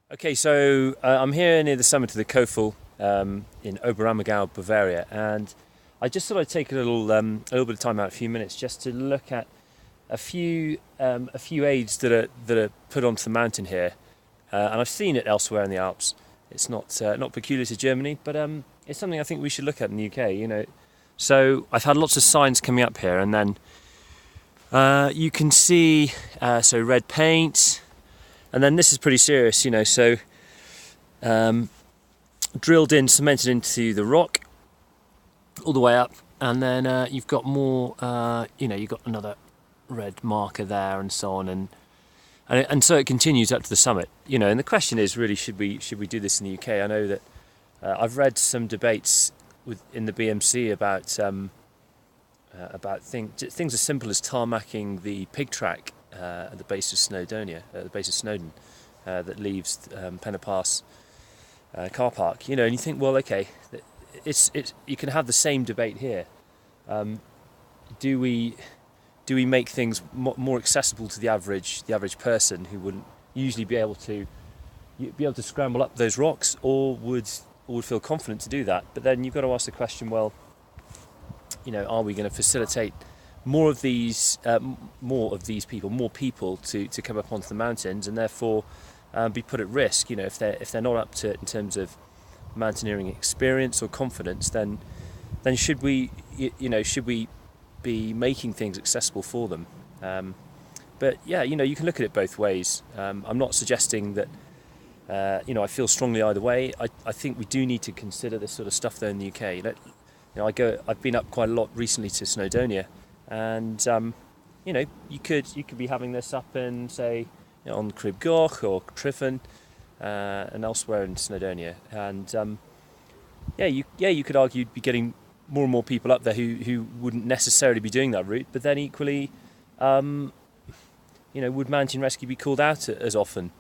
Okay, so I'm here near the summit of the Kofel in Oberammergau, Bavaria, and I just thought I'd take a little bit of time out, a few minutes, just to look at a few aids that are put onto the mountain here, and I've seen it elsewhere in the Alps. It's not peculiar to Germany, but it's something I think we should look at in the UK. So I've had lots of signs coming up here, and then you can see so red paint. And then this is pretty serious, so drilled in, cemented into the rock all the way up, and then you've got more, you've got another red marker there and so on, and so it continues up to the summit, and the question is really, should we do this in the UK? I know that I've read some debates in the BMC about things as simple as tarmacking the pig track at the base of Snowdonia, at the base of Snowdon, that leaves Penna Pass car park. And you think, well, okay, it's you can have the same debate here. Do we make things more accessible to the average person who wouldn't usually be able to scramble up those rocks, or would feel confident to do that? But then you've got to ask the question, well, are we going to facilitate more of these people, more people to come up onto the mountains, and therefore be put at risk? If they're not up to it in terms of mountaineering experience or confidence, then should we be making things accessible for them? But yeah, you can look at it both ways. I'm not suggesting that. I feel strongly either way. I think we do need to consider this sort of stuff though in the UK. I've been up quite a lot recently to Snowdonia, and you could be having this up in, say, on Crib Goch or Triffen, and elsewhere in Snowdonia, and you could argue you'd be getting more and more people up there who wouldn't necessarily be doing that route, but then equally, would mountain rescue be called out as often?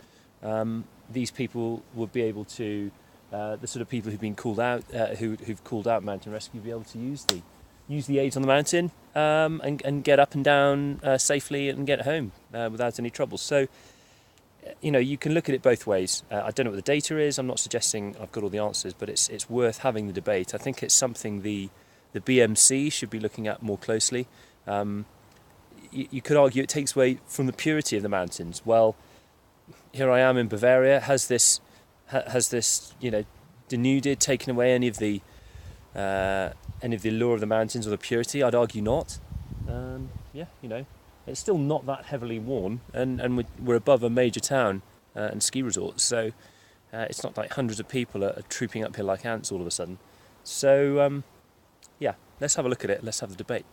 These people would be able to, the sort of people who've been called out, who've called out mountain rescue, be able to use the aids on the mountain, and get up and down safely and get home without any trouble. So, you can look at it both ways. I don't know what the data is. I'm not suggesting I've got all the answers, but it's worth having the debate. I think it's something the BMC should be looking at more closely. You could argue it takes away from the purity of the mountains. Well, here I am in Bavaria. Has this denuded, taken away any of the allure of the mountains or the purity? I'd argue not. It's still not that heavily worn, and we're above a major town and ski resort, so it's not like hundreds of people are trooping up here like ants all of a sudden. So let's have a look at it. Let's have the debate.